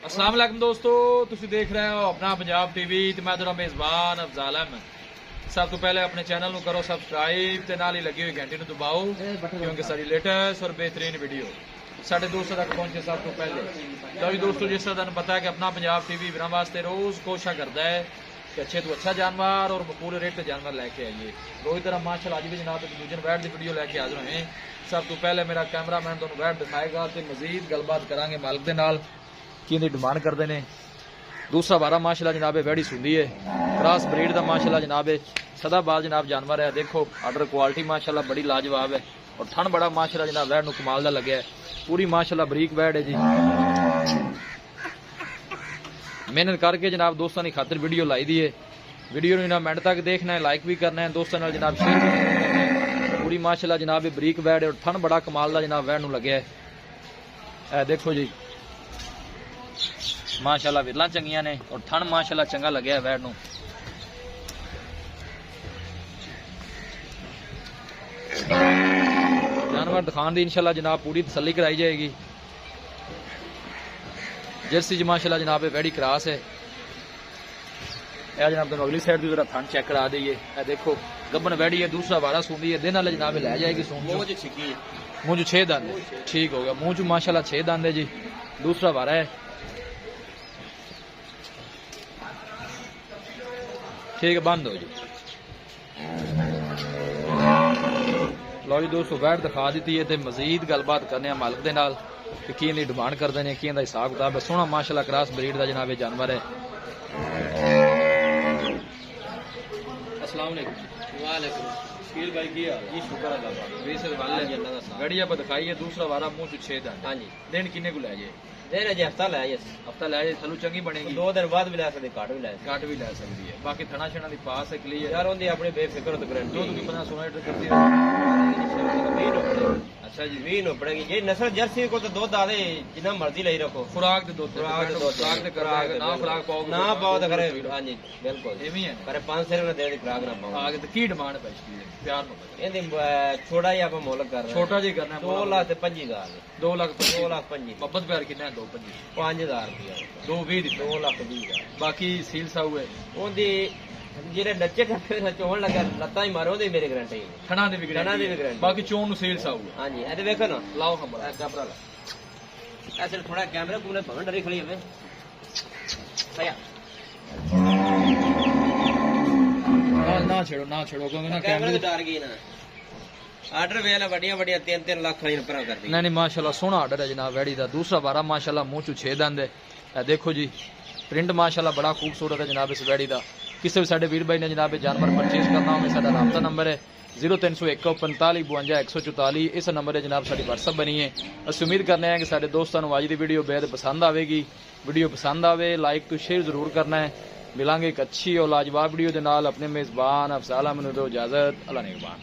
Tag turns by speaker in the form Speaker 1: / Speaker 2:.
Speaker 1: अस्सलाम वालेकुम दोस्तों, तुसी देख रहे हो अपना पंजाब टीवी ते मैं तेरा मेज़बान अफजाल अहमद। सब तो पहले अपने चैनल को करो सब्सक्राइब ते नाल ही लगी हुई घंटी को दबाओ क्योंकि सारी लेटेस्ट और बेहतरीन वीडियो साढ़े दोस्तों तक पहुंचे सब तो पहले। लो जी दोस्तों, जिस तरह तुहानू पता है कि अपना पंजाब टीवी वीरां वास्ते रोज़ कोशिश करता है कि अच्छे तो अच्छा जानवर और पूरे रेट से जानवर लैके आइए। रोज तरह माशाल्लाह अज भी जनाब दूजन वैट की वीडियो लैके हाजिर हुए। सब तो पहले मेरा कैमरामैन तुहानू वैट दिखाएगा तो मजीद गलबात करांगे मालिक दे नाल की डिमांड करते हैं। दूसरा बारा माशाल्लाह जनाबे वैड़ी सुंदी है, क्रॉस ब्रीड का माशाल्लाह जनाबे सदाबाद जनाब जानवर है। देखो आर्डर क्वालिटी माशाल्लाह बड़ी लाजवाब है और ठंड बड़ा माशाल्लाह जनाब वैट नूं कमाल दा लग्या है। पूरी माशाल्लाह बरीक वैट है जी। मेहनत करके जनाब दोस्तों की खातिर वीडियो लाई दी है। वीडियो इन्हें मिनट तक देखना है, लाइक भी करना है, दोस्तों नाल जनाब शेयर भी करना है। पूरी माशाल्लाह जनाब बरीक वैट है और ठंड बड़ा कमाल दा जनाब वैट नूं लग्या है। देखो जी माशाल्लाह विरला चंगियां ने और थन माशाल्लाह चंगा लग्या वैट नूं। जानवर दिखाने दी इंशाल्लाह जनाब पूरी तसल्ली कराई जाएगी। जर्सी जी माशाल्लाह जनाब वैड़ी क्रॉस है। जनाब तुम अगली साइड भी जरा थन चेक करा दईए। देखो गब्बन वैड़ी है, दूसरा वारा सूंदी है, दिन वाले जनाब लै जाएगी सूंद मुंह च 6 दंद है। ठीक हो गया, मुंह च माशाल्लाह 6 दंद है जी। दूसरा वारा है। ठीक है, बंद हो जी। लो जी दोस्तों वैट दिखा दी है तो मजीद गलबात करने मालिक दे नाल कि की डिमांड करते हैं, की हिसाब किताब है। सोहना माशाल्लाह क्रॉस ब्रीड का जनाब जानवर है। अस्सलाम वालेकुम। वालेकुम शकील भाई की हाल जी? शुक्र अल्लाह का। गड़ी आप दिखाई है, दूसरा वारा मुंह च 6 दंद। हाँ जी। दिन किन्ने को लै जाए?
Speaker 2: देना जी हफ्ता लै जाए।
Speaker 1: हफ्ता लै जाए थलू चंगी बनेगी।
Speaker 2: 2 दिन बाद भी लै सकते, घट भी लै
Speaker 1: सकती है। बाकी थना छना की पास है क्लियर
Speaker 2: यार उनकी अपनी बेफिक्र तो गारंटी।
Speaker 1: दूध की 15-16 लीटर करती है। अच्छा जी,
Speaker 2: 20 नोपड़ेगी जी। नस्ल जर्सी को तो दूध आदे जितना मर्जी लाई रखो।
Speaker 1: खुराक दे दो,
Speaker 2: खुराक
Speaker 1: ना खुराक पाओ
Speaker 2: ना पाओ तो करे। हाँ जी बिल्कुल
Speaker 1: एवं है।
Speaker 2: पर 5 सिर दे दी खुराक ना पाओ
Speaker 1: आगे तो की डिमांड है इसकी? प्यार नो
Speaker 2: इहदी छोटा ही आप मोल कर रहे हैं।
Speaker 1: छोटा जी करना है
Speaker 2: 2,25,000
Speaker 1: 2,25,000 बब्बत प्यार कितना है? 2,25,000
Speaker 2: 5,000 रुपया
Speaker 1: 2,20
Speaker 2: 2,20,000
Speaker 1: बाकी सील साऊ है
Speaker 2: ਉਹਦੀ ਜਿਹੜੇ ਨੱਚੇ ਟੱਪੇ ਨਾਲ ਚੋਣ ਲੱਗਾ ਲੱਤਾਂ ਹੀ ਮਾਰੋ ਉਹਦੀ ਮੇਰੀ ਗਰੰਟੀ ਹੈ।
Speaker 1: ਥਣਾ ਦੀ ਵੀ
Speaker 2: guarantee।
Speaker 1: ਬਾਕੀ ਚੋਣ ਨੂੰ ਸੀਲ ਸਾਊ ਹੈ।
Speaker 2: ਹਾਂਜੀ ਇਹ ਤੇ ਵੇਖੋ ਨਾ,
Speaker 1: ਲਾਓ ਖਬਰ
Speaker 2: ਕੈਮਰਾ ਲਾ ਐਸੇ ਥੋੜਾ ਕੈਮਰਾ ਕੋਨੇ ਭਵਨ ਡਰੀ ਖੜੀ ਹੋਵੇ ਭਈਆ
Speaker 1: ਨਾ ਛੇੜੋ ਕਿਉਂਕਿ ਨਾ
Speaker 2: ਕੈਮਰੇ ਤੇ ਡਰ ਗਈ ਨਾ। ਆਰਡਰ ਵੇਲਾ ਵੱਡੀਆਂ 3-3 ਲੱਖ ਵਾਲੀ ਨੰਬਰਾਂ ਕਰਦੀ।
Speaker 1: नहीं माशाल्लाह सोहना आर्डर है जनाब वैड़ी का। दूसरा बारा माशाल्लाह मुंह चू 6 दंद है। देखो जी प्रिंट माशाल्लाह बड़ा खूबसूरत है जनाब इस वैड़ी का। किसी भी साडे वीर भाई ने जनाब जानवर परचेज करना हो साडा राबता नंबर है 0301 45 52 144। इस नंबर है जनाब साडी व्हाट्सअप बनी है। अस उम्मीद करने हैं कि साडे दोस्तों को अज की वीडियो बेहद पसंद आएगी। वीडियो पसंद आवे लाइक तो शेयर जरूर करना है। मिलांगे एक अच्छी और लाजवाब वीडियो के नाल। अपने मेज़बान अफजाल अहमद को इजाजत। अल्लाह निगहबान।